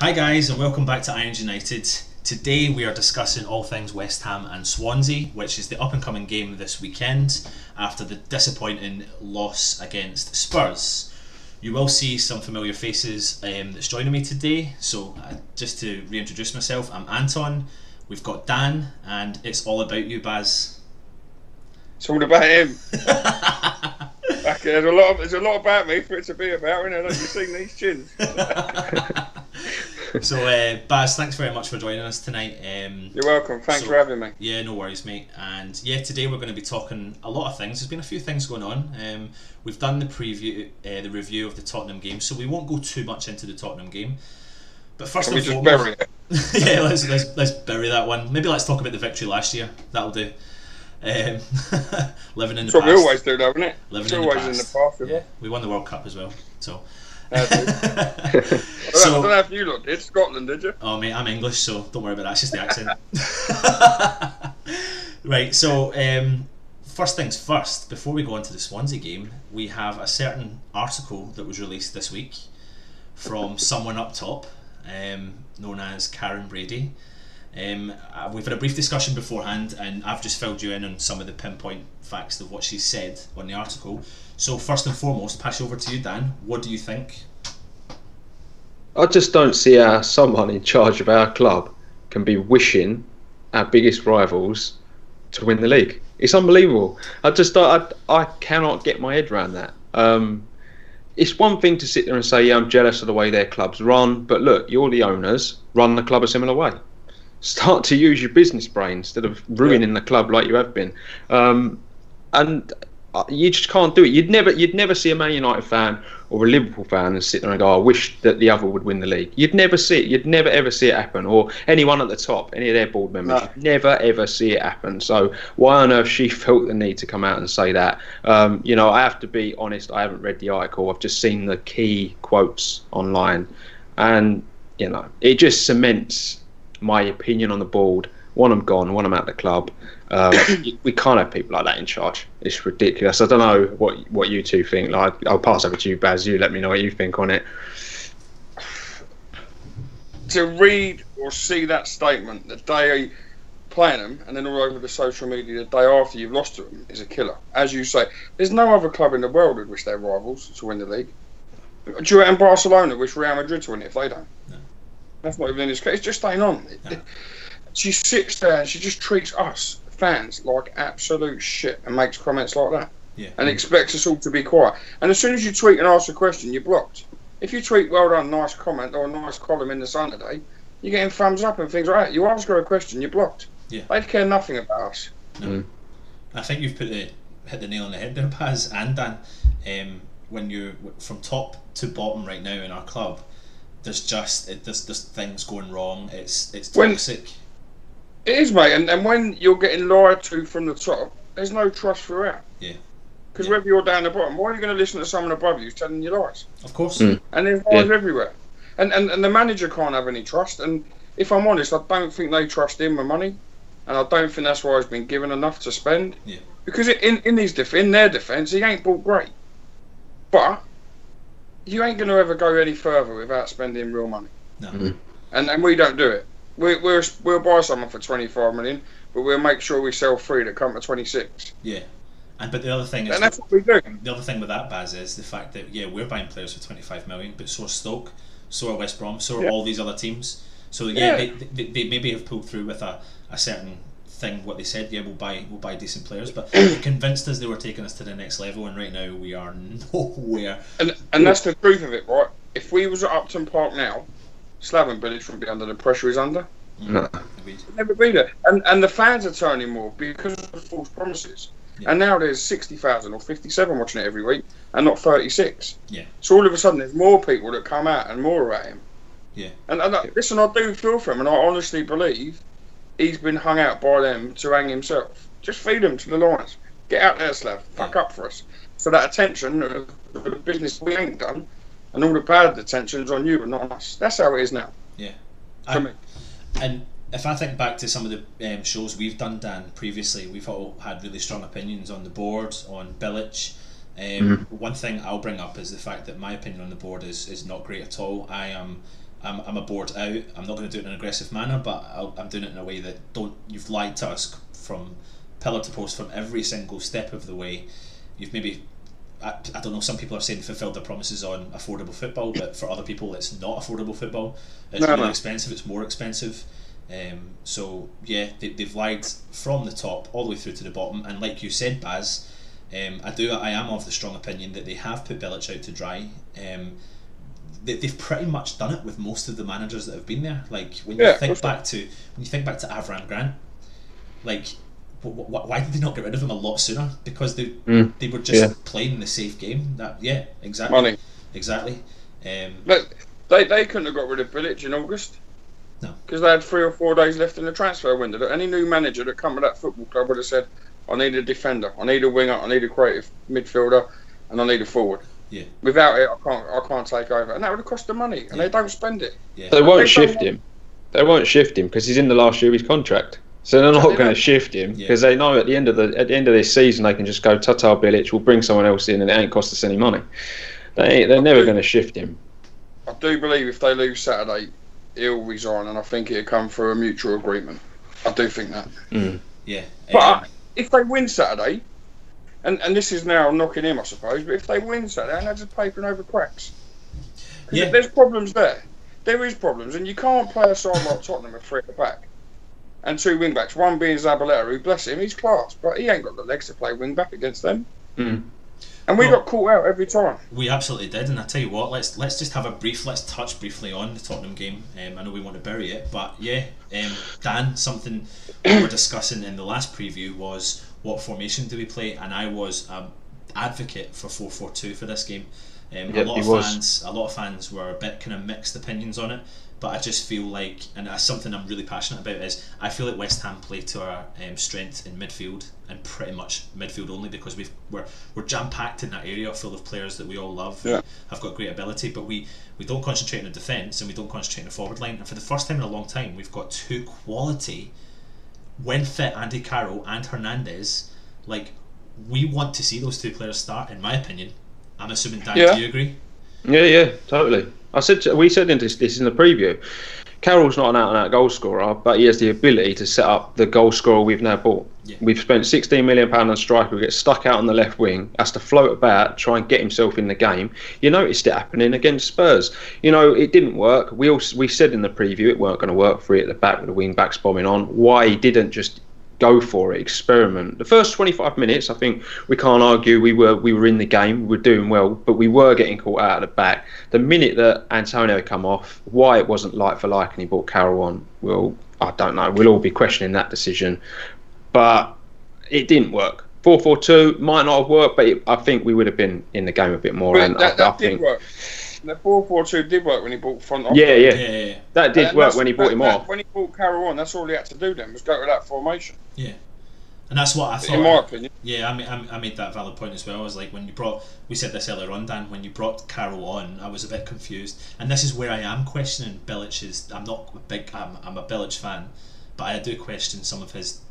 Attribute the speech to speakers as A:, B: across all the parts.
A: Hi guys and welcome back to Irons United. Today we are discussing all things West Ham and Swansea, which is the up and coming game this weekend after the disappointing loss against Spurs. You will see some familiar faces that's joining me today, so just to reintroduce myself, I'm Anton, we've got Dan, and it's all about you, Baz.
B: It's all about him. There's a lot about me for it to be about, isn't it? Have you seen these chins?
A: So Baz, thanks very much for joining us tonight.
B: You're welcome, thanks for having me.
A: Yeah, no worries mate. And yeah, today we're going to be talking a lot of things. There's been a few things going on. We've done the review of the Tottenham game, so we won't go too much into the Tottenham game. But first
B: Can we
A: and
B: just
A: foremost,
B: bury it?
A: yeah, let's bury that one. Maybe let's talk about the victory last year. That'll do. Living in the
B: That's what
A: past.
B: We always do, though, isn't it?
A: Living
B: it's
A: in
B: always
A: the
B: in the
A: past.
B: past.
A: Yeah. We won the World Cup as well, so.
B: I don't know if you lot did. Scotland, did you?
A: Oh mate, I'm English, so don't worry about that. It's just the accent. Right. So first things first. Before we go on to the Swansea game, we have a certain article that was released this week from someone up top, known as Karen Brady. We've had a brief discussion beforehand, and I've just filled you in on some of the pinpoint facts of what she said on the article. So first and foremost, pass over to you, Dan. What do you think?
C: I just don't see how someone in charge of our club can be wishing our biggest rivals to win the league. It's unbelievable. I cannot get my head around that. It's one thing to sit there and say, yeah, I'm jealous of the way their club's run, but look, you're the owners, run the club a similar way. Start to use your business brain instead of ruining the club like you have been. And you just can't do it. You'd never see a Man United fan or a Liverpool fan and sit there and go, I wish that the other would win the league. You'd never see it. You'd never ever see it happen. Or anyone at the top, any of their board members,
B: No.
C: you'd never ever see it happen. So why on earth she felt the need to come out and say that? I have to be honest, I haven't read the article. I've just seen the key quotes online. And, it just cements my opinion on the board. Want them gone, want them out the club. We can't have people like that in charge. It's ridiculous. I don't know what you two think. I'll pass over to you, Baz. You let me know what you think on it.
B: To read or see that statement the day playing them, and then all over the social media the day after you've lost to them, is a killer. As you say, there's no other club in the world who wish their rivals to win the league. Do you reckon Barcelona wish Real Madrid to win it if they don't? No. That's not even in this case. It's just staying on. No. She sits there and she just treats us fans like absolute shit and makes comments like that.
A: Yeah.
B: And expects us all to be quiet. And as soon as you tweet and ask a question, you're blocked. If you tweet well done, nice comment, or a nice column in the Sun today, you're getting thumbs up and things like that. You ask her a question, you're blocked.
A: Yeah.
B: They care nothing about us.
A: No. I think you've hit the nail on the head there, Paz and Dan. When you're from top to bottom right now in our club, there's things going wrong. It's toxic.
B: It is, mate, and when you're getting lied to from the top, there's no trust throughout.
A: Yeah.
B: Because whether you're down the bottom, why are you going to listen to someone above you who's telling you lies?
A: Of course.
B: And there's lies everywhere. And the manager can't have any trust. And if I'm honest, I don't think they trust him with money. And I don't think that's why he's been given enough to spend.
A: Yeah. Because
B: in their defence, he ain't bought great. But you ain't going to ever go any further without spending real money.
A: No.
B: And we don't do it. We'll buy someone for 25 million, but we'll make sure we sell 3 that come to 26.
A: Yeah, but the other thing is,
B: and that's what we do.
A: The other thing with that, Baz, is the fact that we're buying players for 25 million, but so are Stoke, so are West Brom, so are all these other teams. So they maybe have pulled through with a certain thing. What they said, we'll buy decent players, but they convinced us they were taking us to the next level, and right now we are nowhere.
B: And that's the truth of it, right? If we was at Upton Park now, Slaven Village wouldn't be under the pressure he's under.
C: No.
B: It'd never be there. And the fans are turning more because of the false promises. Yeah. And now there's 60,000 or 57 watching it every week, and not 36.
A: Yeah.
B: So all of a sudden there's more people that come out and more about him.
A: Yeah.
B: And listen, I do feel for him, and I honestly believe he's been hung out by them to hang himself. Just feed him to the lions. Get out there, Slav. Fuck up for us. So that attention of the business we ain't done, and all the bad attention's on you and not on us. That's how it is now.
A: Yeah.
B: For me.
A: And if I think back to some of the shows we've done, Dan, previously, we've all had really strong opinions on the board, on Bilic. One thing I'll bring up is the fact that my opinion on the board is not great at all. I am I'm a board out. I'm not going to do it in an aggressive manner, but I'm doing it in a way that you've lied to us from pillar to post from every single step of the way. You've maybe, I don't know, some people are saying fulfilled their promises on affordable football, but for other people it's not affordable football. It's really expensive, it's more expensive. So yeah, they've lied from the top all the way through to the bottom, and like you said, Baz, I am of the strong opinion that they have put Bilic out to dry. They've pretty much done it with most of the managers that have been there. Like when you think back to Avram Grant, like why did they not get rid of him a lot sooner? Because they were just playing the safe game. Exactly.
B: Money.
A: Exactly.
B: But they couldn't have got rid of Bilic in August.
A: No.
B: Because they had 3 or 4 days left in the transfer window. Any new manager that come to that football club would have said, I need a defender, I need a winger, I need a creative midfielder, and I need a forward.
A: Yeah.
B: Without it, I can't take over, and that would have cost them money, and they don't spend it.
C: Yeah. They won't shift him. They won't shift him because he's in the last year of his contract. So they're not going to shift him because they know at the end of this season they can just go Tata Bilic. We'll bring someone else in, and it ain't cost us any money. They're never going to shift him.
B: I do believe if they lose Saturday, he'll resign, and I think it'll come through a mutual agreement. I do think that.
A: Yeah.
B: But if they win Saturday. And this is now knocking him, I suppose. But if they win Saturday, they're just papering over cracks. Yeah. There's problems there. There is problems, and you can't play a side like Tottenham with 3 at the back and 2 wing backs. One being Zabaleta, who, bless him, he's class, but he ain't got the legs to play wing back against them. And we got caught out every time.
A: We absolutely did, and I tell you what, let's just have let's touch briefly on the Tottenham game. I know we want to bury it, but Dan, something we were discussing in the last preview was what formation do we play, and I was an advocate for 4-4-2 for this game. A lot of fans were a bit kind of mixed opinions on it, but I just feel like, and that's something I'm really passionate about, is I feel like West Ham play to our strength in midfield, and pretty much midfield only, because we're jam packed in that area full of players that we all love, have got great ability, but we don't concentrate on the defence and we don't concentrate on the forward line. And for the first time in a long time, we've got 2 quality, when fit, Andy Carroll and Hernandez. Like, we want to see those 2 players start, in my opinion. I'm assuming, Dan, do you agree?
C: Yeah, totally. We said in this in the preview, Carroll's not an out-and-out goal scorer, but he has the ability to set up the goal scorer we've now bought. Yeah. We've spent £16 million on a striker who gets stuck out on the left wing, has to float about, try and get himself in the game. You noticed it happening against Spurs. It didn't work. We said in the preview it weren't going to work for it at the back with the wing backs bombing on. Why he didn't just go for it, experiment. The first 25 minutes, I think we can't argue we were in the game, we were doing well, but we were getting caught out at the back. The minute that Antonio come off, why it wasn't like for like and he brought Carroll on, well, I don't know. We'll all be questioning that decision, but it didn't work. 4-4-2 might not have worked, but I think we would have been in the game a bit more.
B: And that did work. The 4-4-2 did work when he brought front off.
C: Yeah. That did work when he brought him off.
B: When he brought Carroll on, that's all he had to do then, was go to that formation.
A: Yeah. And that's what I thought.
B: In my opinion.
A: Yeah, I made that valid point as well. I was like, we said this earlier on, Dan, when you brought Carroll on, I was a bit confused. And this is where I am questioning Bilic's. I'm a Bilic fan, but I do question some of his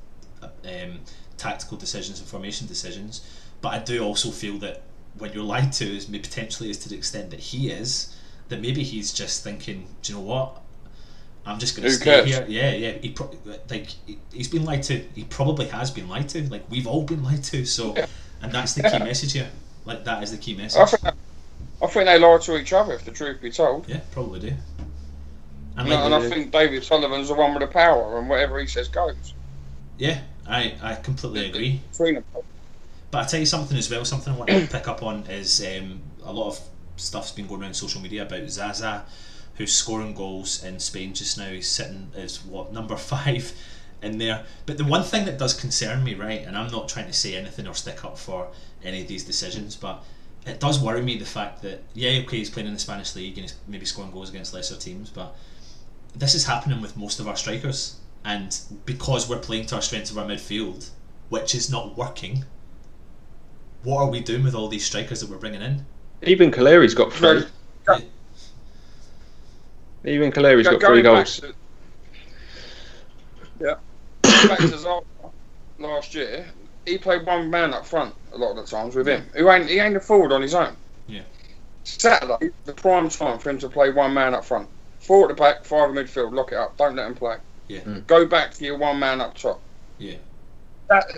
A: tactical decisions and formation decisions. But I do also feel that when you're lied to, potentially is to the extent that he is, that maybe he's just thinking, do you know what? I'm just going to stay here. Yeah. He's been lied to. He probably has been lied to. Like, we've all been lied to. So, and that's the key message here. Like, that is the key message.
B: I think they lie to each other, if the truth be told.
A: Yeah, probably do.
B: And I think David Sullivan's the one with the power, and whatever he says goes.
A: Yeah, I completely agree. But I tell you something as well. Something I want to pick up on is a lot of stuff's been going around social media about Zaza, who's scoring goals in Spain just now. He's sitting as number 5 in there. But the one thing that does concern me, right, and I'm not trying to say anything or stick up for any of these decisions, but it does worry me the fact that he's playing in the Spanish league and he's maybe scoring goals against lesser teams, but this is happening with most of our strikers, and because we're playing to our strengths of our midfield, which is not working, what are we doing with all these strikers that we're bringing in?
C: Even Caleri's got 3. Even Caleri's got 3 goals.
B: Back to Zaza last year, he played one man up front a lot of the times with him. He ain't a forward on his own.
A: Yeah.
B: Saturday, the prime time for him to play one man up front. 4 at the back, 5 in midfield. Lock it up. Don't let them play.
A: Yeah.
B: Go back to your one man up top.
A: Yeah.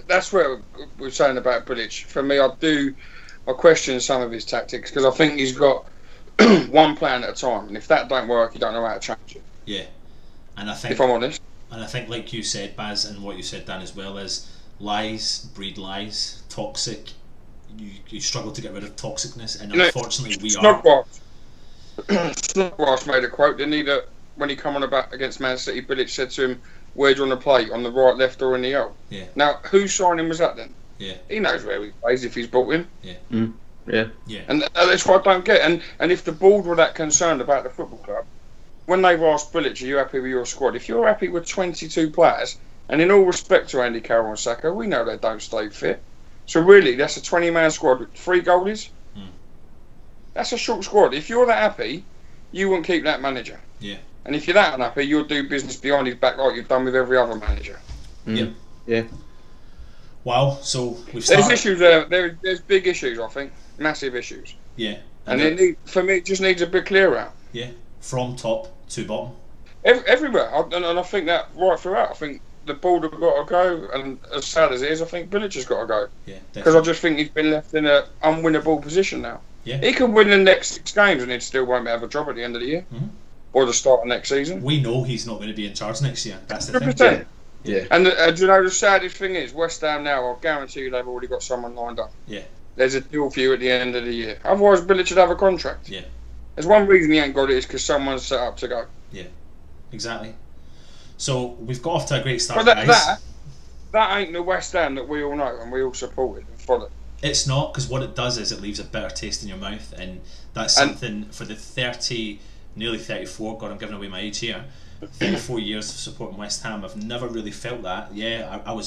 B: That's where we're saying about Bilic. For me, I question some of his tactics because I think he's got one plan at a time, and if that don't work, you don't know how to change it.
A: Yeah. And I think,
B: if I'm honest,
A: and I think, like you said, Baz, and what you said, Dan, as well, is lies breed lies. Toxic. You struggle to get rid of toxicness, and unfortunately, we are.
B: Snodgrass made a quote, didn't he? That when he come on about against Man City, Bilic said to him, "Where do you want to play? On the right, left, or in the L?"
A: Yeah.
B: Now, whose signing was that then?
A: Yeah.
B: He knows where he plays if he's bought in.
A: Yeah.
C: Yeah.
A: Yeah.
B: And that's what I don't get. And if the board were that concerned about the football club, when they've asked Bilic, "Are you happy with your squad?" If you're happy with 22 players, and in all respect to Andy Carroll and Saka, we know they don't stay fit. So really, that's a 20-man squad with 3 goalies. That's a short squad. If you're that happy, you wouldn't keep that manager.
A: Yeah.
B: And if you're that unhappy, you'll do business behind his back like you've done with every other manager.
A: Yeah.
C: Yeah.
A: Wow. So we've started.
B: There's issues there. There's big issues, I think. Massive issues.
A: Yeah.
B: And for me, it just needs a bit clearer out.
A: Yeah. From top to bottom.
B: Everywhere. And I think that right throughout. I think the board have got to go, and as sad as it is, I think Bilic has got to go.
A: Yeah,
B: because I just think he's been left in an unwinnable position now.
A: Yeah.
B: He could win the next 6 games and he still won't have a job at the end of the year. Or the start of next season.
A: We know he's not going to be in charge next year. That's the
B: 100%.
A: thing.
C: Yeah.
B: And do you know the saddest thing is, West Ham now, I guarantee you they've already got someone lined up.
A: Yeah.
B: There's a deal for you at the end of the year. Otherwise, Bilic should have a contract.
A: Yeah.
B: There's one reason he ain't got it, is because someone's set up to go.
A: Yeah. Exactly. So we've got off to a great start,
B: But
A: guys.
B: That ain't the West Ham that we all know and we all supported and followed.
A: It's not, because what it does is it leaves a bitter taste in your mouth, and that's something for the nearly 34, God, I'm giving away my age here, 34 years of supporting West Ham, I've never really felt that. Yeah, I was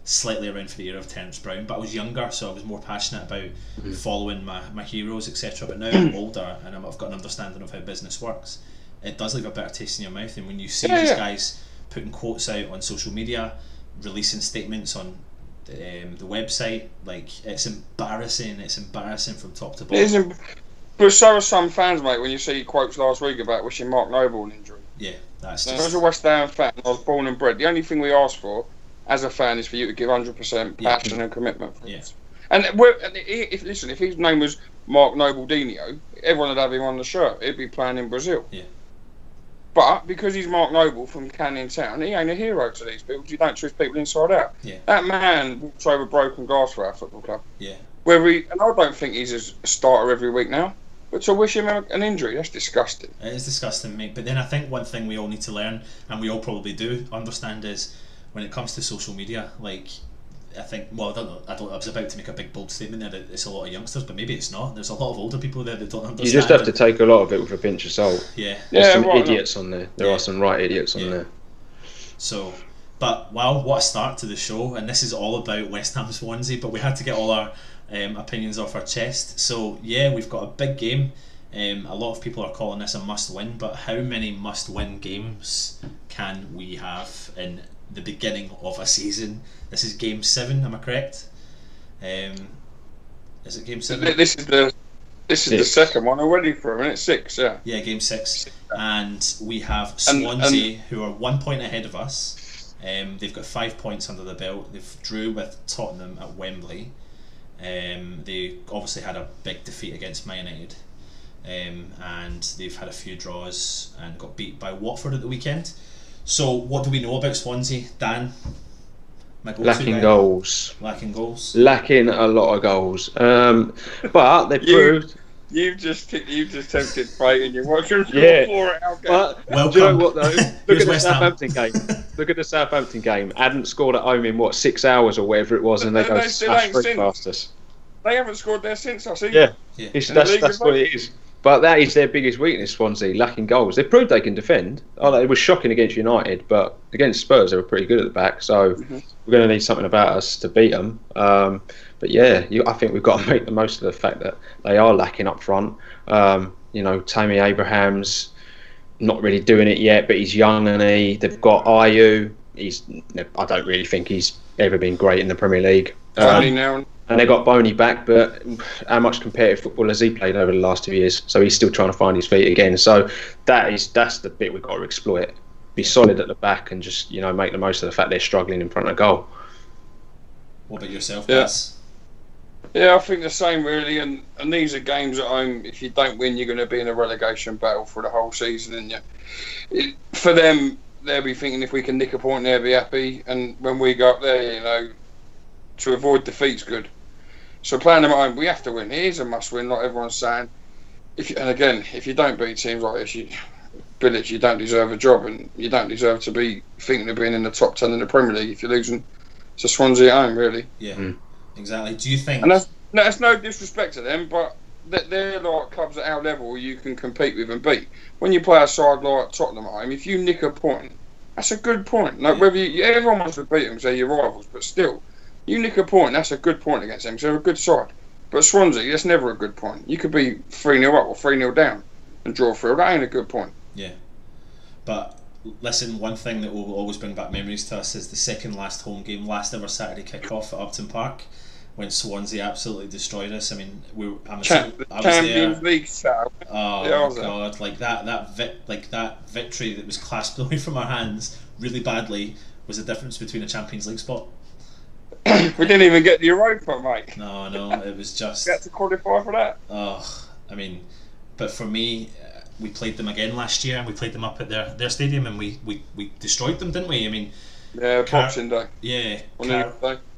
A: slightly around for the era of Terence Brown, but I was younger, so I was more passionate about following my heroes, etc. But now I'm older and I've got an understanding of how business works. It does leave a bitter taste in your mouth, and when you see these guys putting quotes out on social media, releasing statements on the website, like, it's embarrassing. It's embarrassing from top to bottom.
B: But so are some fans, mate, when you see quotes last week about wishing Mark Noble an injury.
A: Yeah, that's
B: now,
A: just...
B: as a West Ham fan, I was born and bred. The only thing we ask for as a fan is for you to give 100% passion and commitment for us. And if his name was Mark Nobledinho, everyone would have him on the shirt. He'd be playing in Brazil.
A: Yeah.
B: But because he's Mark Noble from Canning Town, he ain't a hero to these people. You don't twist people inside out.
A: Yeah.
B: That man walks over broken glass for our football club.
A: Yeah.
B: And I don't think he's a starter every week now. But to wish him an injury, that's disgusting.
A: It is disgusting, mate. But then I think one thing we all need to learn, and we all probably do understand, is when it comes to social media, like, I think, well, I was about to make a big bold statement there that it's a lot of youngsters, but maybe it's not. There's a lot of older people there that don't understand.
C: You just have to take a lot of it with a pinch of salt.
A: Yeah.
C: There's some idiots on there. There are some right idiots on there.
A: So, but wow, what a start to the show, and this is all about West Ham Swansea, but we had to get all our opinions off our chest. So yeah, we've got a big game. A lot of people are calling this a must-win, but how many must-win games can we have in the beginning of a season? This is game 7, am I correct? Is it game 7?
B: This is the second one already for him, and it's 6, yeah.
A: Yeah, game 6. And we have Swansea, who are 1 point ahead of us. They've got 5 points under the belt. They've drew with Tottenham at Wembley. They obviously had a big defeat against Man United. And they've had a few draws and got beat by Watford at the weekend. So what do we know about Swansea, Dan?
C: Lacking goals.
A: Lacking goals.
C: Lacking a lot of goals. But they proved.
B: You've just tempted fate and you're watching for it out.
C: But do you know what though? Look at the Southampton game. Look at the Southampton game. Hadn't scored at home in 6 hours or whatever it was, and they go smash straight past us.
B: They haven't scored there since, I see.
C: Yeah. That's what it is. But that is their biggest weakness, Swansea, lacking goals. They proved they can defend. It was shocking against United, but against Spurs they were pretty good at the back. So we're going to need something about us to beat them. But yeah, I think we've got to make the most of the fact that they are lacking up front. Tammy Abraham's not really doing it yet, but he's young and they've got Ayew. I don't really think he's ever been great in the Premier League. and they got Boney back, but how much competitive football has he played over the last 2 years? So he's still trying to find his feet again. So that's the bit we've got to exploit. Be solid at the back and just make the most of the fact they're struggling in front of goal.
A: What about yourself,
B: Yeah.
A: Baz?
B: Yeah, I think the same really, and these are games at home. If you don't win, you're going to be in a relegation battle for the whole season, and for them, they'll be thinking if we can nick a point, they'll be happy. And when we go up there, to avoid defeat's good. So playing them at home, we have to win. It is a must-win, like everyone's saying. If you don't beat teams like this, Bilic, you don't deserve a job, and you don't deserve to be thinking of being in the top 10 in the Premier League if you're losing to Swansea at home, really.
A: Yeah, exactly. Do you think?
B: And that's no disrespect to them, but they're like clubs at our level you can compete with and beat. When you play a side like Tottenham at home, if you nick a point, that's a good point. Whether everyone wants to beat them because they're your rivals, but still, you nick a point, that's a good point against them because they're a good side. But Swansea, that's never a good point. You could be 3-0 up or 3-0 down and draw through. That ain't a good point.
A: Yeah, but listen, one thing that will always bring back memories to us is the second last home game, last ever Saturday kick-off at Upton Park, when Swansea absolutely destroyed us. I mean, I was
B: Champions
A: there.
B: League style.
A: Oh
B: Yeah,
A: my God! Like that victory that was clasped away from our hands really badly was the difference between a Champions League spot.
B: We didn't even get the Europa, mate.
A: No, it was just.
B: We had to qualify for that.
A: Oh, I mean, but for me, we played them again last year, and we played them up at their stadium, and we destroyed them, didn't we? I mean,
B: yeah, Boxing Day.
A: Yeah,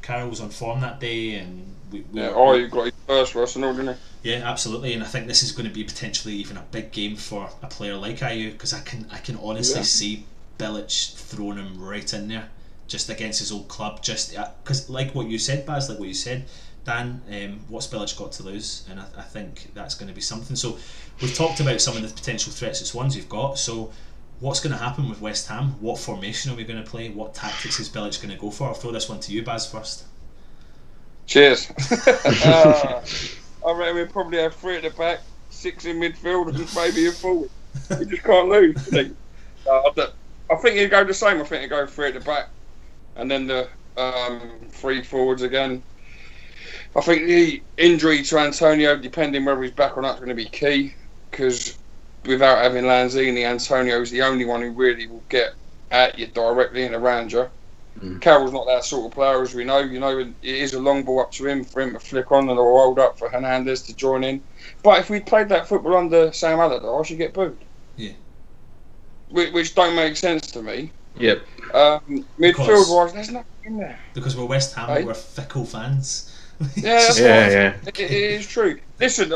A: Carroll was on form that day, and you
B: got his first for us and all, didn't he?
A: Yeah, absolutely, and I think this is going to be potentially even a big game for a player like Ayew, because I can honestly see Bilic throwing him right in there, just against his old club, just because like what you said, Baz, like what you said, Dan, what's Bilic got to lose? And I think that's going to be something. So we've talked about some of the potential threats that Swans you've got. So what's going to happen with West Ham? What formation are we going to play? What tactics is Bilic going to go for? I'll throw this one to you, Baz, first.
B: Cheers. I reckon we'll probably have 3 at the back, 6 in midfield, and maybe a forward. You just can't lose. I think you go the same. I think you go 3 at the back, and then the 3 forwards again. I think the injury to Antonio, depending whether he's back or not, is going to be key, because without having Lanzini, Antonio is the only one who really will get at you directly and around you. Carroll's not that sort of player, as we know. It is a long ball up to him for him to flick on and or hold up for Hernandez to join in. But if we played that football under Sam Allardyce, you get booed. Yeah. Which don't make sense to me.
C: Yep.
B: Midfield-wise, there's nothing in there.
A: Because we're West Ham, we're fickle fans.
B: Yeah, that's
C: yeah.
B: It is true. Listen,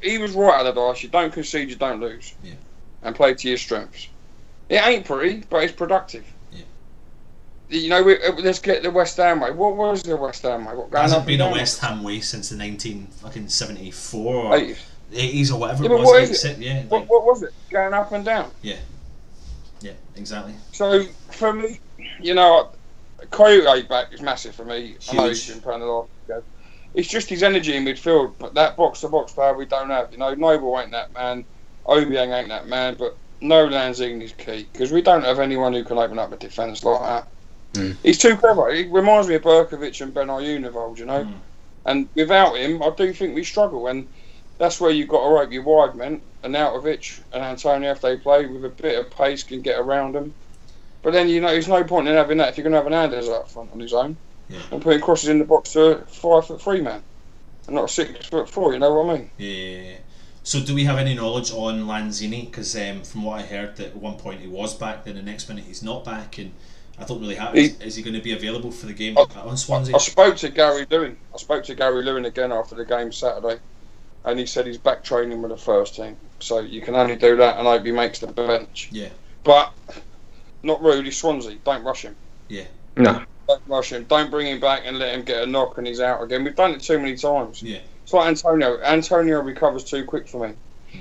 B: he was right, Allardyce. You don't concede, you don't lose.
A: Yeah.
B: And play to your strengths. It ain't pretty, but it's productive.
A: Yeah.
B: Let's get the West Ham way. What was the West Ham way?
A: It hasn't been a West Ham way since the 1974 or 80s or whatever it was.
B: What is it? What was it? Going up and down.
A: Yeah, exactly.
B: So for me, Coyote back is massive for me.
A: Huge.
B: I know he's been playing a lot. It's just his energy in midfield, but that box-to-box player we don't have. Noble ain't that man. Obiang ain't that man, but no Lanzini is key, because we don't have anyone who can open up a defence like that. He's too clever. He reminds me of Berkovic and Ben Ayoun of old, And without him, I do think we struggle. And that's where you've got to rope your wide men. And Arnautovic and Antonio, if they play with a bit of pace, can get around them. But then, there's no point in having that if you're going to have Hernandez up front on his own. Yeah. And putting crosses in the box to a 5'3" man. And not a 6'4", you know what I mean?
A: Yeah. So do we have any knowledge on Lanzini? Because from what I heard, that at one point he was back, then the next minute he's not back, and I don't really have. Is he going to be available for the game on Swansea?
B: I spoke to Gary Lewin again after the game Saturday, and he said he's back training with the first team. So you can only do that, and I hope he makes the bench.
A: Yeah.
B: But not rude. He's Swansea. Don't rush him.
A: Yeah.
C: No.
B: Don't rush him. Don't bring him back and let him get a knock and he's out again. We've done it too many times.
A: Yeah.
B: It's like Antonio. Antonio recovers too quick for me.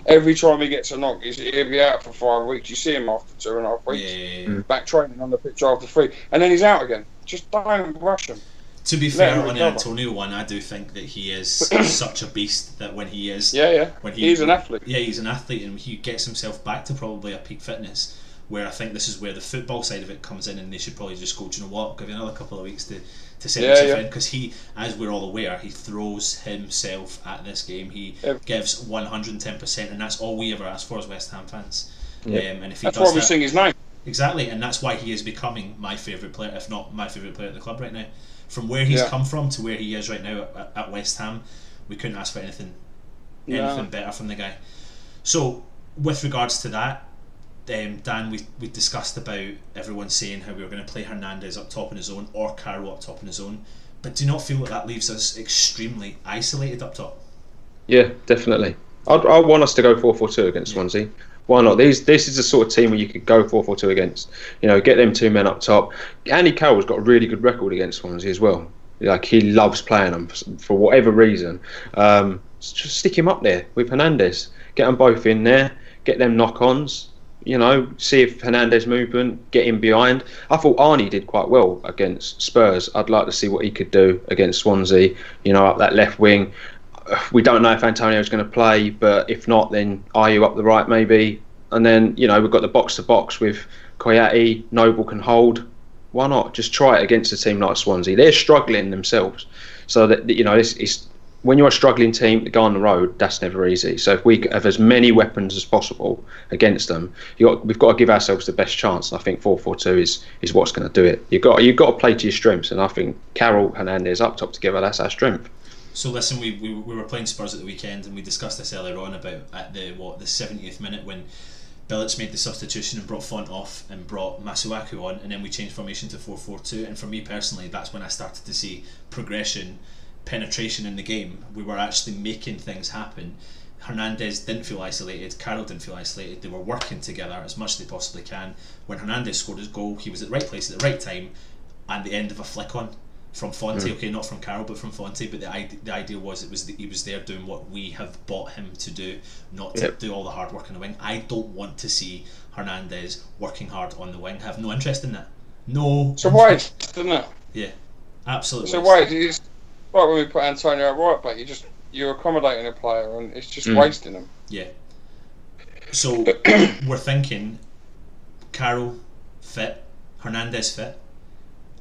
B: Every time he gets a knock, he'll be out for 5 weeks. You see him after 2.5 weeks.
A: Yeah.
B: Back training on the pitch after 3. And then he's out again. Just don't rush him.
A: To be fair, on the Antonio one, I do think that he is such a beast that when he is...
B: He's an athlete.
A: Yeah, he's an athlete, and he gets himself back to probably a peak fitness. where I think this is where the football side of it comes in, and they should probably just go, do you know what, give you another couple of weeks to set himself in, because he, as we're all aware, he throws himself at this game. He gives 110%, and that's all we ever ask for as West Ham fans. And if he
B: that's
A: does
B: why we sing his name.
A: Exactly, and that's why he is becoming my favourite player, if not my favourite player at the club right now. From where he's come from to where he is right now at West Ham, we couldn't ask for anything better from the guy. So, with regards to that, Dan, we discussed about everyone saying how we were going to play Hernandez up top on his own or Carroll up top on his own, but do you not feel that leaves us extremely isolated up top?
C: Yeah, definitely. I want us to go 4-4-2 against Swansea. Why not? This is the sort of team where you could go 4-4-2 against. You know, get them 2 men up top. Andy Carroll's got a really good record against Swansea as well. Like, he loves playing them for whatever reason. Just stick him up there with Hernandez. Get them both in there. Get them knock-ons. You know, see if Hernandez movement, get him behind. I thought Arnie did quite well against Spurs. I'd like to see what he could do against Swansea. You know, up that left wing. We don't know if Antonio's going to play, but if not, then Ayew up the right maybe. And then, you know, we've got the box to box with Koyate. Noble can hold. Why not? Just try it against a team like Swansea. They're struggling themselves. So that, you know, it's when you're a struggling team to go on the road, that's never easy. So if we have as many weapons as possible against them, we've got to give ourselves the best chance. And I think 4-4-2 is what's going to do it. You've got to play to your strengths, and I think Carroll, Hernandez up top together, that's our strength.
A: So listen, we were playing Spurs at the weekend, and we discussed this earlier on about at the 70th minute when Bilic made the substitution and brought Font off and brought Masuaku on, and then we changed formation to 4-4-2. And for me personally, that's when I started to see progression, penetration in the game. We were actually making things happen. Hernandez didn't feel isolated, Carroll didn't feel isolated. They were working together as much as they possibly can. When Hernandez scored his goal, he was at the right place at the right time, and the end of a flick on from Fonte. Okay, not from Carroll but from Fonte, but the idea was he was there doing what we have bought him to do, not to do all the hard work on the wing. I don't want to see Hernandez working hard on the wing. I have no interest in that.
B: It's a waste, isn't it?
A: Yeah, absolutely.
B: It's a waste. It's like when we put Antonio at right back, you're accommodating a player and it's just wasting him.
A: Yeah. So we're thinking Carroll fit, Hernandez fit.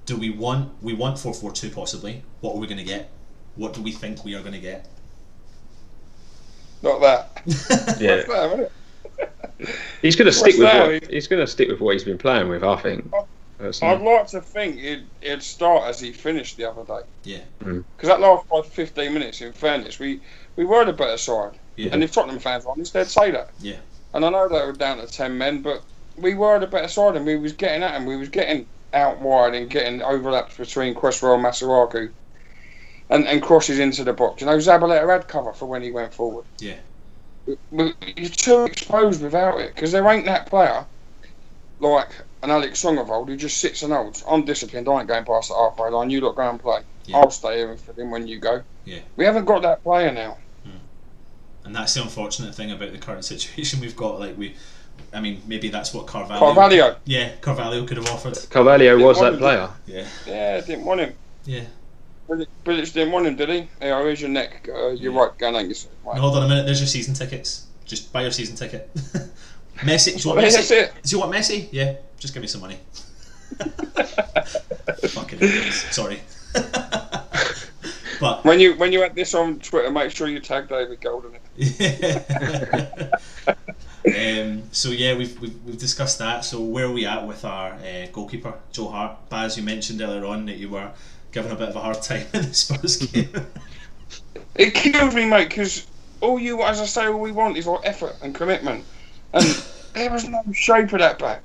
A: Do we want 4-4-2 possibly? What are we going to get? What do we think we are going to get?
B: Not that.
C: Yeah.
B: What's that, isn't it?
C: He's going to stick with he's going to stick with what he's been playing with, I think.
B: I'd like to think he'd start as he finished the other day.
A: Yeah.
B: Because that last 15 minutes, in fairness, we were the better side.
A: Yeah.
B: And if Tottenham fans were honest, they'd say that.
A: Yeah.
B: And I know they were down to 10 men, but we were the better side, and we was getting at him. We was getting out wide and getting overlaps between Cresswell and Masuaku and crosses into the box. You know, Zabaleta had cover for when he went forward.
A: Yeah.
B: You're too exposed without it, because there ain't that player like an Alex Song of old who just sits and holds. I'm disciplined, I ain't going past the halfway line, you lot go and play. Yeah. I'll stay here and fill in when you go.
A: Yeah.
B: We haven't got that player now.
A: And that's the unfortunate thing about the current situation we've got. I mean, maybe that's what Carvalho. Yeah, Carvalho could have offered.
C: Carvalho was that player.
A: Yeah.
B: Yeah, didn't want him.
A: Yeah.
B: Bilic didn't want him, did he? Yeah, here's your neck. You're right, go and hang yourself. Right.
A: No, hold on a minute. There's your season tickets. Just buy your season ticket. Messi. Do you want
B: That's
A: Messi?
B: it.
A: Do you want Messi? Yeah. Just give me some money. Fucking idiots. Sorry. But
B: when you add this on Twitter, make sure you tag David Gold in
A: it. So yeah, we've discussed that. So where are we at with our goalkeeper, Joe Hart? Baz, you mentioned earlier on that you were giving a bit of a hard time in the Spurs game.
B: It kills me, mate, because all we want is like effort and commitment, and there was no shape of that back.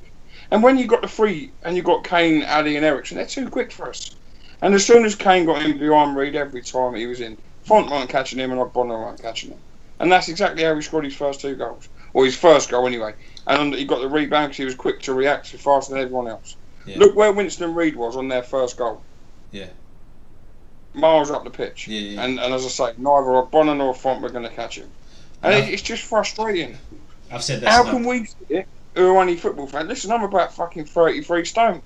B: And when you got the free and you got Kane, Ali, and Ericsson, they're too quick for us. And as soon as Kane got in behind Reed, every time he was in, Font weren't catching him and Ogbonna weren't catching him. And that's exactly how he scored his first 2 goals. Or his first goal, anyway. And he got the rebound because he was quick to react faster than everyone else. Yeah. Look where Winston Reed was on their first goal.
A: Yeah.
B: Miles up the pitch.
A: Yeah.
B: And as I say, neither Ogbonna nor Font were going to catch him. And it's just frustrating.
A: I've said this.
B: How can we see it, who are only football fans? Listen, I'm about fucking 33 stone.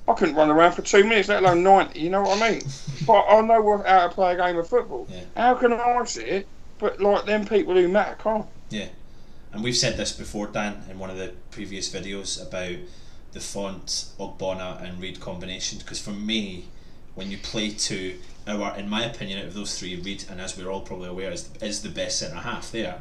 B: I couldn't run around for 2 minutes, let alone 90, you know what I mean? But I know how to play a game of football.
A: Yeah.
B: How can I see it, but like them people who matter can't?
A: Yeah. and we've said this before, Dan, in one of the previous videos about the Font, Ogbonna and Reid combination, because for me, when you play to in my opinion, out of those three, Reid, and as we're all probably aware, is the best centre half there.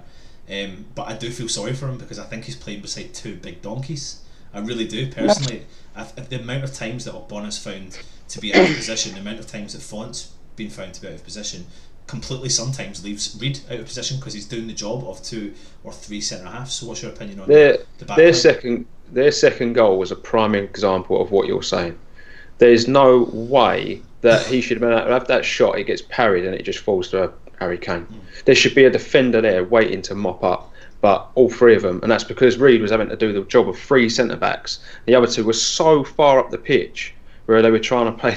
A: But I do feel sorry for him because I think he's playing beside two big donkeys. I really do, personally. The amount of times that Ogbonna's found to be out of position, the amount of times that Font's been found to be out of position, completely sometimes leaves Reid out of position because he's doing the job of 2 or 3 centre halves. So what's your opinion on the back line?
C: Their second goal was a prime example of what you're saying. There's no way that he should have been able to have that shot. It gets parried and it just falls to Harry Kane. There should be a defender there waiting to mop up, but all three of them, and that's because Reid was having to do the job of 3 centre backs. The other 2 were so far up the pitch where they were trying to play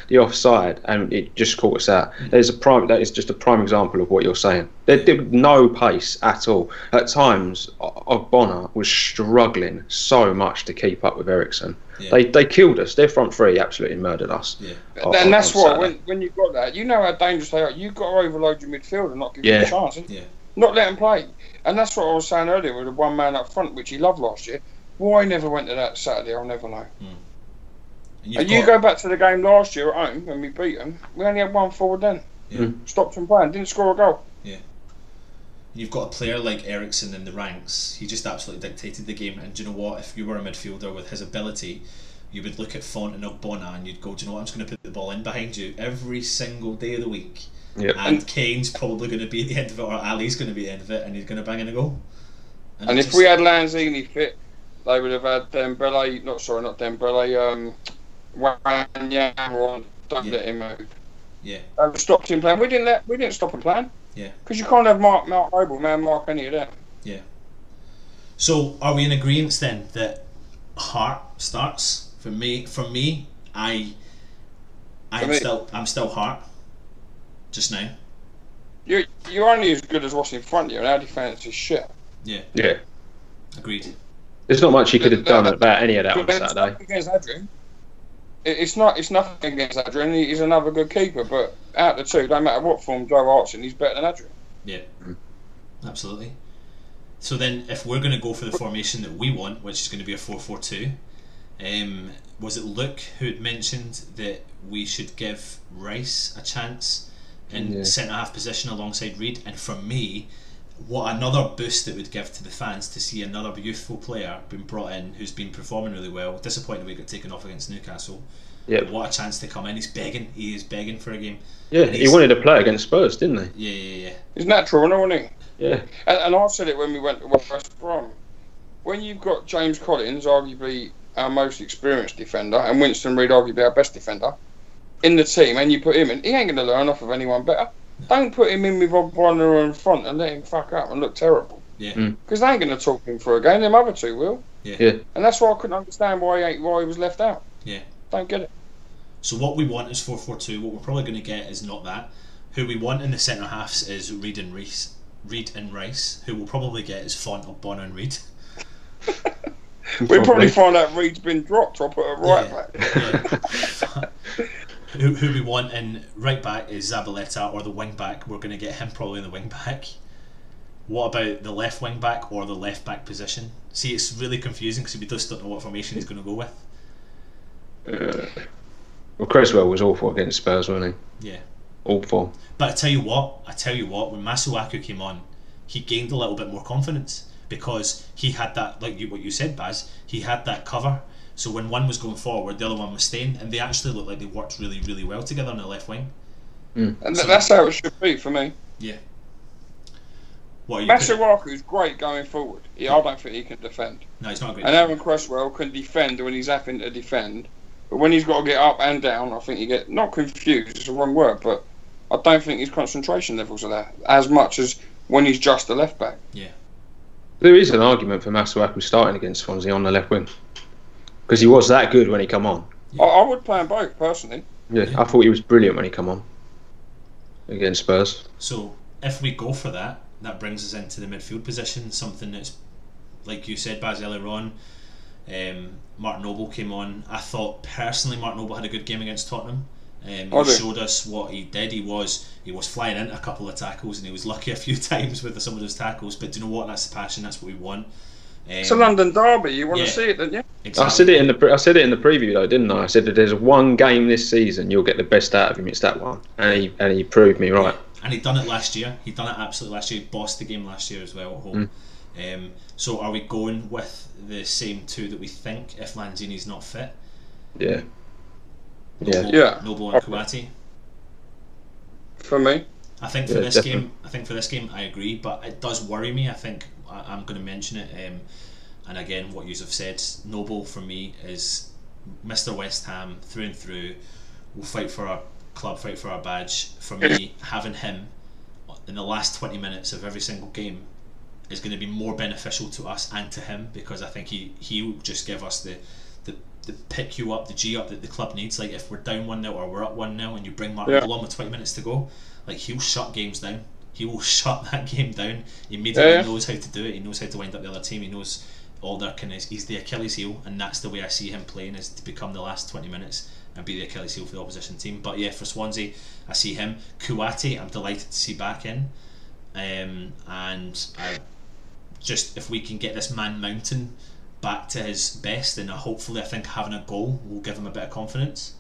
C: the offside, and it just caught us out. That is just a prime example of what you're saying. There was no pace at all. At times, Ogbonna was struggling so much to keep up with Eriksen. Yeah. They killed us. Their front three absolutely murdered us.
B: Yeah. And that's why when you've got that, you know how dangerous they are. You've got to overload your midfield and not give them a chance. Yeah. Not let them play. And that's what I was saying earlier with the one man up front, which he loved last year. Why he never went to that Saturday, I'll never know. And you go back to the game last year at home when we beat them, we only had one forward then. Yeah. Stopped them playing, didn't score a goal.
A: Yeah. You've got a player like Eriksen in the ranks. He just absolutely dictated the game. And do you know what? If you were a midfielder with his ability, you would look at Font and Ogbonna and you'd go, do you know what? I'm just going to put the ball in behind you every single day of the week. Yep. And Kane's probably going to be at the end of it, or Ali's going to be at the end of it, and he's going to bang in a goal.
B: And if we had Lanzini fit, they would have had Dembele, not Dembele, Wanyama on. Don't let him move.
A: Yeah.
B: We stopped him playing. We didn't stop him playing.
A: Yeah.
B: Because you can't have Mark Noble, Mark any of them.
A: Yeah. So are we in agreement then that Hart starts? For me, I'm still Hart. Just now.
B: You're only as good as what's in front of you, and our defence is shit.
A: Yeah.
C: Yeah.
A: Agreed.
C: There's not much he could have done about any of that on Saturday.
B: Against Adrian. It's nothing against Adrian. He's another good keeper, but out of the two, no matter what form Joe Hart's in, he's better than Adrian.
A: Yeah. Absolutely. So then, if we're going to go for the formation that we want, which is going to be a 4-4-2, was it Luke who had mentioned that we should give Rice a chance in centre half position alongside Reid? And for me, what another boost it would give to the fans to see another youthful player being brought in who's been performing really well. Disappointed we got taken off against Newcastle.
C: Yeah.
A: What a chance to come in. He is begging for a game.
C: Yeah, he wanted to play against Spurs, didn't he?
A: Yeah.
B: It's natural, wasn't he?
C: Yeah.
B: And I said it when we went to West Brom. When you've got James Collins, arguably our most experienced defender, and Winston Reid, arguably our best defender, in the team, and you put him in, he ain't going to learn off of anyone better. Don't put him in with Ogbonna in front and let him fuck up and look terrible.
A: Yeah.
B: Because they ain't going to talk him for a game. Them other two will.
A: Yeah.
B: And that's why I couldn't understand why he was left out.
A: Yeah.
B: Don't get it.
A: So what we want is 4-4-2. What we're probably going to get is not that. Who we want in the centre halves is Reid and Rice. Who we'll probably get is Font, Ogbonna and Reid.
B: We'll probably find out Reid's been dropped or put a right back.
A: Who we want in right back is Zabaleta, or the wing back. We're going to get him probably in the wing back. What about the left wing back or the left back position? See, it's really confusing because we just don't know what formation he's going to go with.
C: Well, Creswell was awful against Spurs, wasn't
A: he? Yeah.
C: Awful.
A: But I tell you what, when Masuaku came on, he gained a little bit more confidence because he had that, like what you said, Baz, he had that cover. So when one was going forward, the other one was staying, and they actually looked like they worked really, really well together on the left wing.
B: And so that's how it should be for me.
A: Yeah.
B: Masuaku's great going forward. I don't think he can defend.
A: No, he's not a great.
B: And Aaron Cresswell can defend when he's having to defend, but when he's got to get up and down, I think you get not confused. It's the wrong word, but I don't think his concentration levels are there as much as when he's just a left back.
A: Yeah.
C: There is an argument for Masuaku starting against Swansea on the left wing because he was that good when he come on.
B: Yeah. I would play them both personally.
C: Yeah, I thought he was brilliant when he come on against Spurs.
A: So if we go for that, that brings us into the midfield position, something that's, like you said, Baz, earlier on. Mark Noble came on. I thought personally Mark Noble had a good game against Tottenham. He showed us what he did. He was flying into a couple of tackles, and he was lucky a few times with some of those tackles. But do you know what? That's the passion. That's what we want.
B: It's a London derby. You want to see it, don't you?
C: Exactly. I said it in the preview though, didn't I? I said that there's one game this season you'll get the best out of him. It's that one, and he proved me right.
A: Yeah. And he'd done it last year. He'd done it absolutely last year. He bossed the game last year as well at home. So are we going with the same two that we think if Lanzini's not fit?
C: Yeah.
A: Noble and Kouati.
B: For me,
A: I think for this game, I agree, but it does worry me. I think I'm going to mention it. And again, what you have said, Noble for me is Mr. West Ham through and through. We'll fight for our club, fight for our badge. For me, having him in the last 20 minutes of every single game is going to be more beneficial to us and to him, because I think he will just give us the pick you up, the G up that the club needs. Like if we're down 1-0 or we're up 1-0 and you bring Mark Noble on with 20 minutes to go, like he'll shut games down. He will shut that game down. He immediately knows how to do it. He knows how to wind up the other team. He knows all their kind of. He's the Achilles heel, and that's the way I see him playing, is to become the last 20 minutes and be the Achilles heel for the opposition team. But yeah, for Swansea, I see him. Kouati, I'm delighted to see back in, and I just, if we can get this man Mountain back to his best, and hopefully I think having a goal will give him a bit of confidence.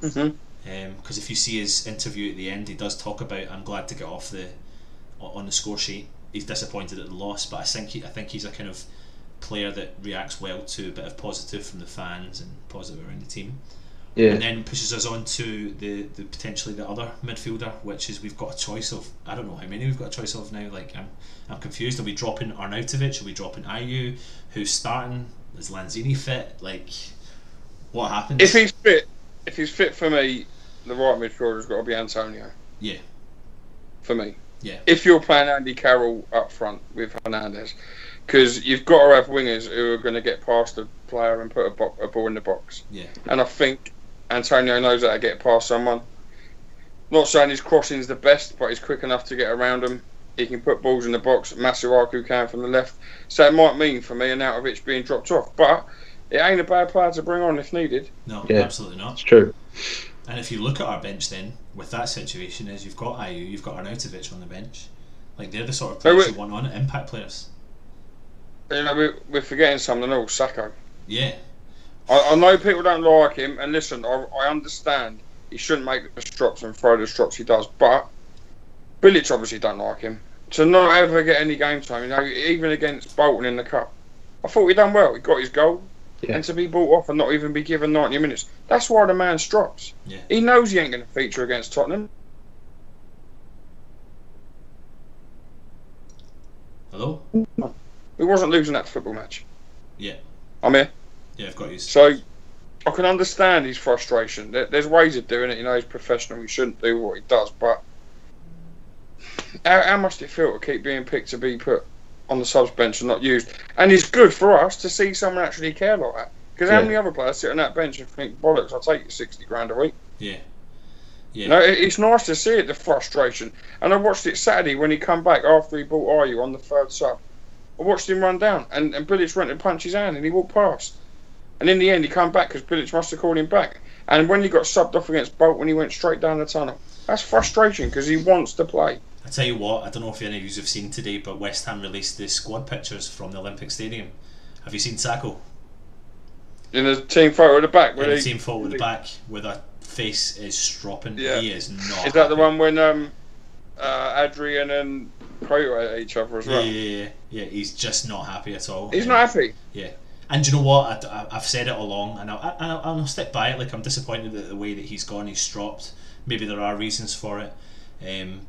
A: Because if you see his interview at the end, he does talk about, I'm glad to get off on the score sheet. He's disappointed at the loss, but I think he's a kind of player that reacts well to a bit of positive from the fans and positive around the team. And then pushes us on to the potentially the other midfielder, which is we've got a choice of, I don't know how many we've got a choice of now. Like I'm confused. Are we dropping Arnautovic? Are we dropping Ayew? Who's starting? Is Lanzini fit? Like, what happens?
B: If he's fit for me, the right midfielder's got to be Antonio.
A: Yeah.
B: For me.
A: Yeah.
B: If you're playing Andy Carroll up front with Hernandez, because you've got to have wingers who are going to get past the player and put a ball in the box.
A: Yeah.
B: And I think Antonio knows how to get past someone. Not saying his crossing's the best, but he's quick enough to get around them. He can put balls in the box. Masuaku can from the left. So it might mean for me Arnautovic being dropped off, but it ain't a bad player to bring on if needed.
A: No, absolutely not.
C: It's true.
A: And if you look at our bench then, with that situation, is you've got Ayew, you've got Arnautovic on the bench. Like, they're the sort of players you want on it, impact players.
B: You know, we're forgetting something else, Sacco.
A: Yeah.
B: I know people don't like him, and listen, I understand he shouldn't make the strops and throw the strops he does, but Bilic obviously don't like him. To not ever get any game time, you know, even against Bolton in the Cup. I thought he done well. He got his goal. Yeah. And to be brought off and not even be given 90 minutes. That's why the man drops.
A: Yeah.
B: He knows he ain't going to feature against Tottenham.
A: Hello?
B: He wasn't losing that football match.
A: Yeah.
B: I'm here.
A: Yeah, I've got you.
B: So, I can understand his frustration. There's ways of doing it. You know, he's professional. He shouldn't do what he does. But how must it feel to keep being picked to be put on the subs bench and not used? And it's good for us to see someone actually care like that. Because how many other players sit on that bench and think, bollocks, I'll take you 60 grand a week.
A: Yeah. Yeah.
B: No, it's nice to see it, the frustration. And I watched it Saturday when he come back after he bought Ayew on the third sub. I watched him run down and Bilic went to punch his hand and he walked past. And in the end he come back because Bilic must have called him back. And when he got subbed off against Bolton, he went straight down the tunnel. That's frustration because he wants to play.
A: I tell you what, I don't know if any of you have seen today, but West Ham released the squad pictures from the Olympic Stadium. Have you seen Sacco?
B: In the team photo at the back?
A: In the team photo at the back, where their face is stropping. Yeah. He is not
B: Is that
A: happy.
B: the one when Adrian and Proto at each other as well?
A: Yeah, he's just not happy at all.
B: He's not happy?
A: Yeah. And do you know what? I've said it all along, and I'll stick by it. Like, I'm disappointed at the way that he's gone, he's stropped. Maybe there are reasons for it.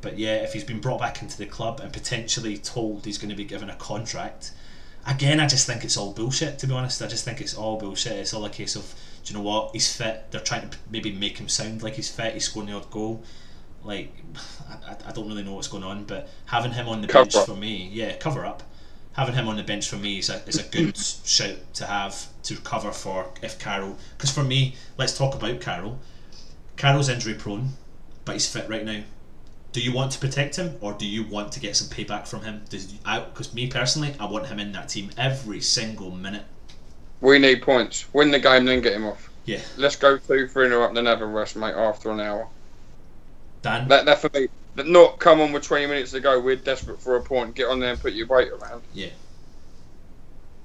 A: But yeah, if he's been brought back into the club and potentially told he's going to be given a contract, again, I just think it's all bullshit, to be honest. I just think it's all bullshit. It's all a case of, do you know what, he's fit. They're trying to maybe make him sound like he's fit. He's scoring the odd goal. Like, I don't really know what's going on, but having him on the bench for me, cover up. Having him on the bench for me is a good shout to have to cover for if Carroll. Because for me, let's talk about Carroll. Carroll's injury prone, but he's fit right now. Do you want to protect him, or do you want to get some payback from him? Because me personally, I want him in that team every single minute.
B: We need points. Win the game, then get him off.
A: Yeah.
B: Let's go 2-3-0 up, then have a rest, mate, after an hour.
A: Dan?
B: That for me. But not come on with 20 minutes to go, we're desperate for a point, get on there and put your weight around.
A: Yeah.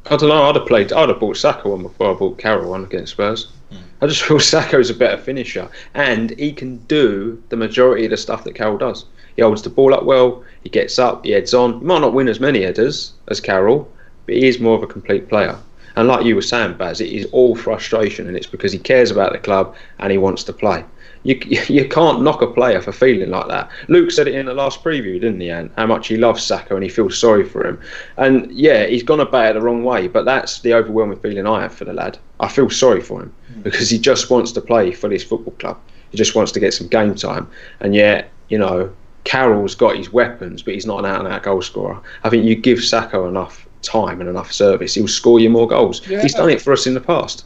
C: I don't know. I'd have bought Saka one before I bought Carroll one against Spurs. I just feel Saka's a better finisher, and he can do the majority of the stuff that Carroll does. He holds the ball up well. He gets up. He heads on. He might not win as many headers as Carroll, but he is more of a complete player. And like you were saying, Baz, it is all frustration, and it's because he cares about the club and he wants to play. You can't knock a player for feeling like that. Luke said it in the last preview, didn't he, Ant? How much he loves Saka and he feels sorry for him. And yeah, he's gone about it the wrong way, but that's the overwhelming feeling I have for the lad. I feel sorry for him because he just wants to play for this football club. He just wants to get some game time. And yet, you know, Carroll's got his weapons, but he's not an out-and-out goal scorer. I think you give Saka enough time and enough service, he'll score you more goals. Yeah. He's done it for us in the past.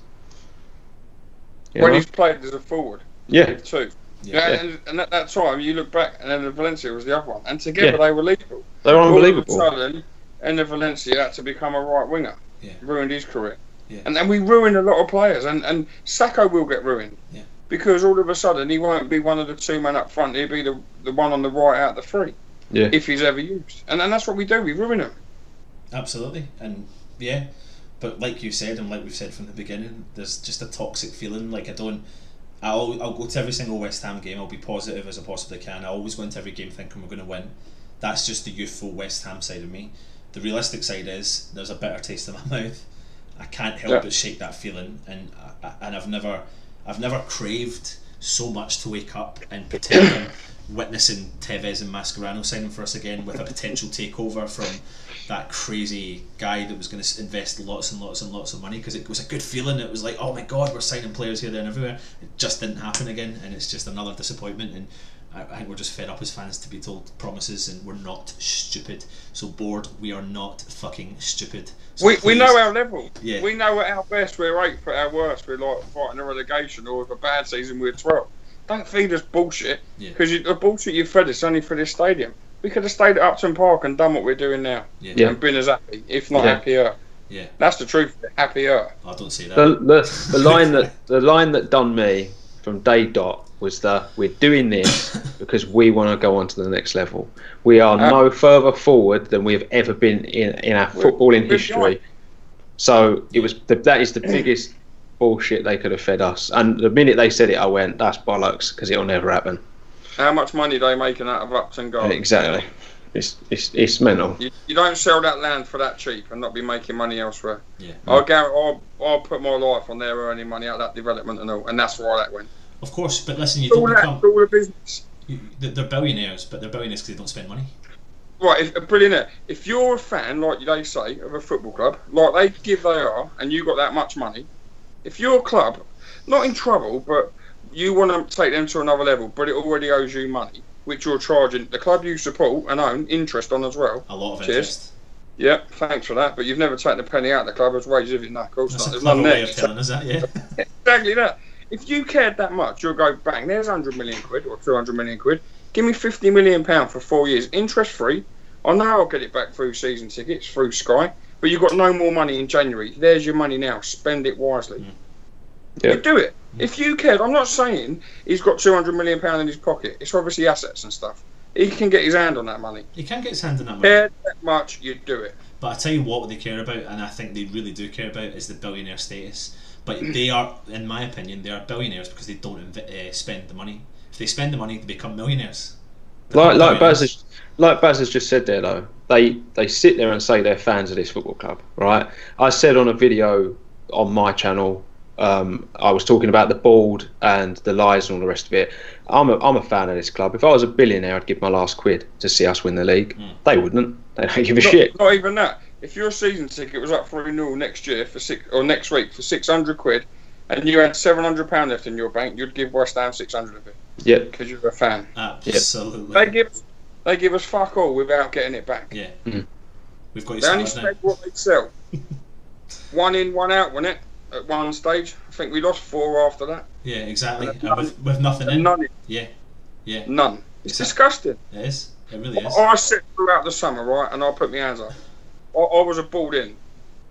B: When he's played as a forward.
C: Yeah.
B: Too. Yeah. And at that time, you look back, and then Valencia was the other one, and together they were lethal.
C: They were unbelievable.
B: All of a sudden, and Valencia had to become a right winger.
A: Yeah.
B: Ruined his career.
A: Yeah.
B: And then we ruined a lot of players, and Sacco will get ruined.
A: Yeah.
B: Because all of a sudden, he won't be one of the two men up front, he'll be the one on the right out of the three.
C: Yeah.
B: If he's ever used. And that's what we do, we ruin him.
A: Absolutely. And yeah, but like you said, and like we've said from the beginning, there's just a toxic feeling. Like I'll go to every single West Ham game. I'll be positive as I possibly can. I always go into every game thinking we're going to win. That's just the youthful West Ham side of me. The realistic side is there's a bitter taste in my mouth. I can't help but shake that feeling, and I've never craved so much to wake up and pretend I'm witnessing Tevez and Mascherano signing for us again with a potential takeover from that crazy guy that was going to invest lots and lots and lots of money, because it was a good feeling. It was like, oh my god, we're signing players here, there and everywhere. It just didn't happen again, and it's just another disappointment. And I think we're just fed up as fans to be told promises, and we're not stupid. So board, we are not fucking stupid. So
B: we know our level.
A: Yeah.
B: We know at our best we're 8th, at our worst we're like fighting a relegation, or with a bad season we're 12th. Don't feed us bullshit, because the bullshit you fed us only for this stadium. We could have stayed at Upton Park and done what we're doing now, and been as happy, if not happier.
A: Yeah,
B: that's the truth. Happier.
A: I don't see that.
C: The line that done me from day dot was that we're doing this because we want to go on to the next level. We are no further forward than we have ever been in our footballing history. So that is the biggest bullshit they could have fed us. And the minute they said it, I went, that's bollocks, because it'll never happen.
B: How much money are they making out of Upton Garden?
C: Exactly. It's mental.
B: You don't sell that land for that cheap and not be making money elsewhere.
A: Yeah.
B: I'll put my life on there earning money out of that development and all, and that's why that went.
A: Of course, but listen,
B: all the business.
A: They're billionaires, but they're billionaires because they don't spend money.
B: Right, billionaire. If you're a fan, like they say, of a football club, like they are, and you got that much money, if your club, not in trouble, but you want to take them to another level, but it already owes you money, which you're charging the club you support and own interest on as well.
A: A lot of interest.
B: Yeah, thanks for that. But you've never taken a penny out of the club as wages of it. No, of course
A: not.
B: There's
A: none
B: none
A: way
B: there.
A: Of telling us that, yeah.
B: Exactly that. If you cared that much, you'll go bang. There's 100 million quid or 200 million quid. Give me 50 million pound for 4 years, interest free. I know I'll get it back through season tickets, through Sky. But you've got no more money in January. There's your money now. Spend it wisely.
C: Yeah.
B: You do it. If you cared, I'm not saying he's got 200 million pound in his pocket. It's obviously assets and stuff. He can get his hand on that money.
A: He can get his hand on that money.
B: Cared that much, you'd do it.
A: But I tell you what they care about, and I think they really do care about, is the billionaire status. But they are, in my opinion, they are billionaires because they don't spend the money. If they spend the money, they become millionaires.
C: Like Baz has just said there, though, they sit there and say they're fans of this football club, right? I said on a video on my channel, I was talking about the board and the lies and all the rest of it. I'm a fan of this club. If I was a billionaire, I'd give my last quid to see us win the league. They wouldn't. They don't give a shit.
B: Not even that. If your season ticket was up for renewal next year next week for 600 quid, and you had £700 left in your bank, you'd give West Ham 600 of it.
C: Yeah.
B: Because you're a fan.
A: Absolutely.
B: They give us fuck all without getting it back.
A: Yeah. We've got.
B: They only spend what they sell. 1 in, 1 out, wasn't it? At one stage, I think we lost 4 after that.
A: Yeah, exactly. With nothing in.
B: None.
A: Yeah.
B: None. It's disgusting.
A: It is. It really is.
B: I said throughout the summer, right, and I put my hands up. I was a balled in,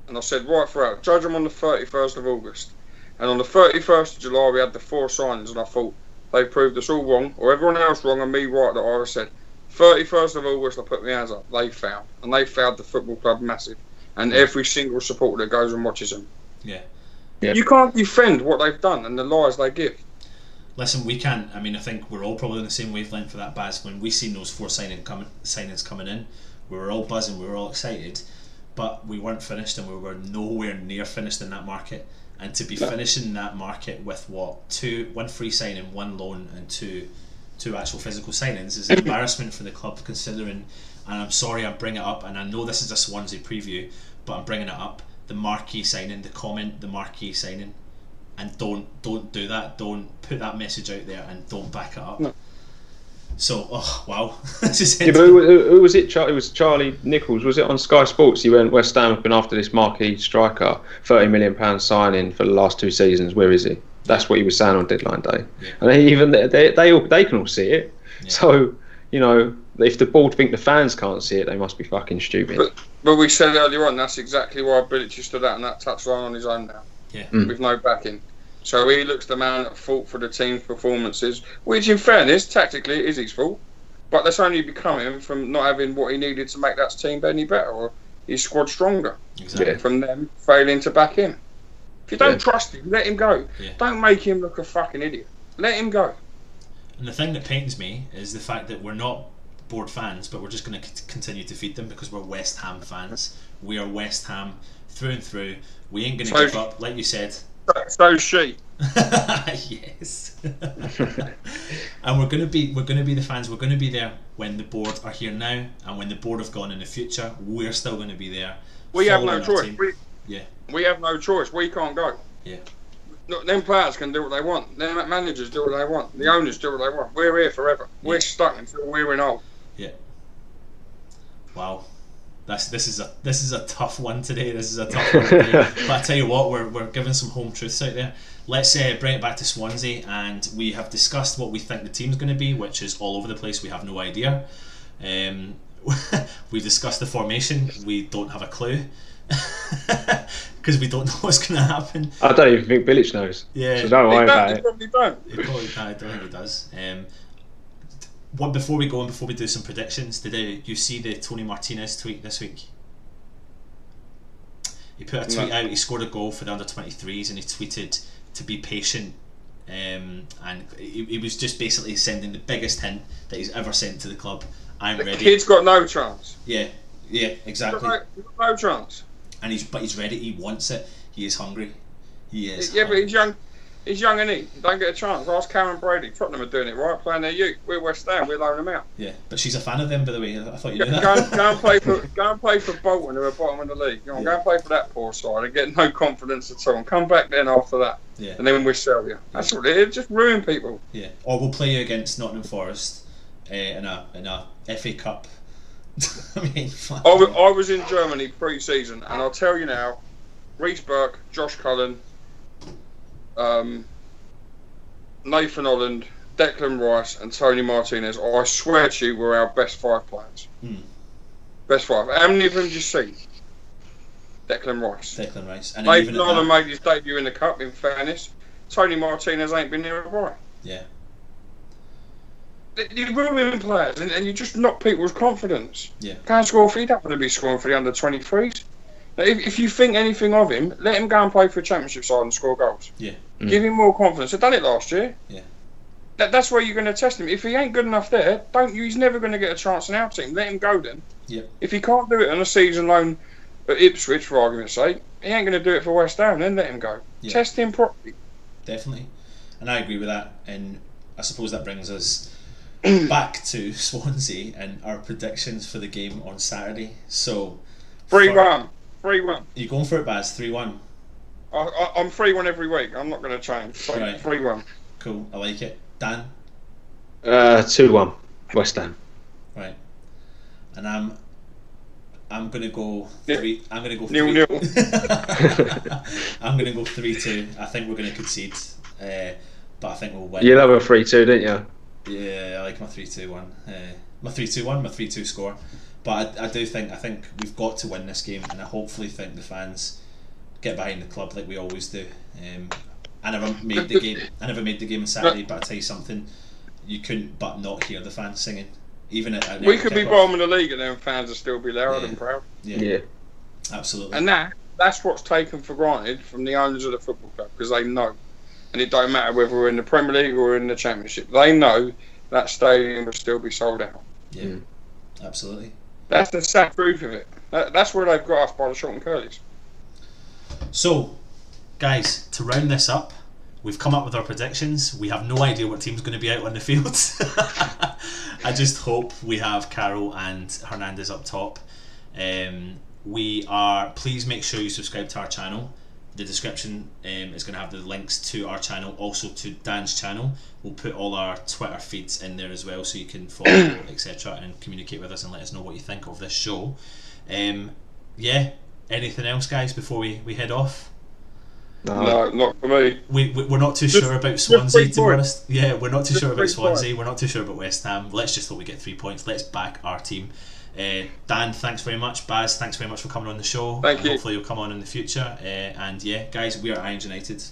B: and I said right throughout, judge them on the 31st of August. And on the 31st of July, we had the 4 signings, and I thought they proved us all wrong, or everyone else wrong, and me right that I said. 31st of August, I put my hands up. They failed, and they failed the football club massive, and every single supporter that goes and watches them.
A: Yeah.
B: You can't defend what they've done and the lies they give.
A: Listen, we can't. I mean, I think we're all probably on the same wavelength for that, Baz. When we seen those 4 signings coming in, we were all buzzing, we were all excited, but we weren't finished, and we were nowhere near finished in that market. And to be finishing that market with one free signing, 1 loan, and two actual physical signings is an embarrassment for the club, considering. And I'm sorry I bring it up, and I know this is a Swansea preview, but I'm bringing it up. The marquee signing, the marquee signing, and don't do that. Don't put that message out there, and don't back it up. No. So, oh wow, this is
C: but who was it? It was Charlie Nichols. Was it on Sky Sports? He went, West Ham have been after this marquee striker, £30 million signing for the last 2 seasons. Where is he? That's what he was saying on deadline day. Yeah. And even they can all see it. Yeah. So, you know, if the board think the fans can't see it, they must be fucking stupid.
B: But we said earlier on, that's exactly why Bilic stood out on that touchline on his own now.
A: Yeah.
B: With no backing. So he looks the man at fault for the team's performances, which in fairness, tactically, it is his fault. But that's only becoming from not having what he needed to make that team any better, or his squad stronger.
A: Exactly.
B: From them failing to back him. If you don't trust him, let him go.
A: Yeah.
B: Don't make him look a fucking idiot. Let him go.
A: And the thing that pains me is the fact that we're not board fans, but we're just going to continue to feed them because we're West Ham fans. We are West Ham through and through. We ain't going to give up, like you said.
B: So she.
A: Yes. And we're going to be the fans. We're going to be there when the board are here now, and when the board have gone in the future. We're still going to be there.
B: We have no choice. We have no choice. We can't go.
A: Yeah.
B: Look, them players can do what they want. Them managers do what they want. The owners do what they want. We're here forever. Yeah. We're stuck until we're in old.
A: Yeah. Wow. This is a tough one today. This is a tough one today. But I tell you what, we're giving some home truths out there. Let's bring it back to Swansea, and we have discussed what we think the team's going to be, which is all over the place. We have no idea. We discussed the formation. We don't have a clue because we don't know what's going to happen.
C: I don't even think Bilic knows.
A: Yeah,
C: so don't worry about it.
B: He probably don't.
A: I don't think he does. Before we go and before we do some predictions, did you see the Tony Martinez tweet this week? He put a tweet out. He scored a goal for the under-23s, and he tweeted to be patient. And he was just basically sending the biggest hint that he's ever sent to the club. I'm ready.
B: The kid's got no chance.
A: Yeah, exactly.
B: He's got no chance.
A: And he's ready. He wants it. He is hungry. He is.
B: Yeah, but he's young. He's young, and he don't get a chance. Ask Karen Brady. Tottenham are doing it right, playing their youth. We're West Ham. We're loaning them out.
A: Yeah, but she's a fan of them, by the way. I thought you knew that.
B: Go and play for Bolton, who are bottom of the league. Go and play for that poor side and get no confidence at all. And come back then after that.
A: Yeah.
B: And then we'll sell you. That's what it is. Just ruin people.
A: Yeah. Or we'll play you against Nottingham Forest in a FA Cup. I mean,
B: I was in Germany pre-season, and I'll tell you now, Reece Burke, Josh Cullen, Nathan Holland, Declan Rice and Tony Martinez, I swear to you, were our best 5 players. Best 5. How many of them did you see? Declan Rice. And Nathan Holland made his debut in the Cup, in fairness. Tony Martinez ain't been near a right.
A: Yeah.
B: You ruin players and you just knock people's confidence.
A: Yeah.
B: Can't score for you, don't want to be scoring for the under-23s. If you think anything of him, let him go and play for a championship side and score goals.
A: Yeah.
B: Give him more confidence. I've done it last year.
A: Yeah.
B: That's where you're going to test him. If he ain't good enough there, he's never going to get a chance in our team. Let him go then.
A: Yeah.
B: If he can't do it on a season loan at Ipswich, for argument's sake, he ain't going to do it for West Ham. Then let him go. Yeah. Test him properly.
A: Definitely, and I agree with that. And I suppose that brings us back to Swansea and our predictions for the game on Saturday. So
B: 3-1. 3-1.
A: You going for it, Baz? 3-1.
B: I'm 3-1 every week. I'm not going to change. So
A: right.
B: 3-1.
A: Cool. I like it. Dan?
C: 2-1. West Ham.
A: Right. And I'm going to go 3. I'm going to go 3.
B: 0-0.
A: I'm going to go 3-2. I think we're going to concede, but I think we'll win.
C: You love a 3-2, didn't you?
A: Yeah, I like my 3-2-1. My 3-2-1, my 3-2 score. But I think we've got to win this game, and I hopefully think the fans get behind the club like we always do. I never made the game. I never made the game on Saturday, but I tell you something, you couldn't but not hear the fans singing. Even at
B: we could be bottom of the league and then fans would still be loud and proud.
A: Yeah, absolutely.
B: And that's what's taken for granted from the owners of the football club, because they know, and it don't matter whether we're in the Premier League or in the Championship, they know that stadium will still be sold out.
A: Yeah, absolutely.
B: That's the sad truth of it. That's where they've got us by the short and curlies.
A: So, guys, to round this up, we've come up with our predictions. We have no idea what team's going to be out on the field. I just hope we have Carroll and Hernandez up top. Please make sure you subscribe to our channel. The description is going to have the links to our channel, also to Dan's channel. We'll put all our Twitter feeds in there as well, so you can follow, etc., and communicate with us and let us know what you think of this show. Anything else, guys, before we head off?
B: No, not for me.
A: We're not too sure about Swansea, to be honest. Yeah, we're not too sure about Swansea. We're not too sure about West Ham. Let's just hope we get 3 points. Let's back our team. Dan, thanks very much. Baz, thanks very much for coming on the show.
B: Thank you.
A: Hopefully you'll come on in the future. And yeah, guys, we are Irons United.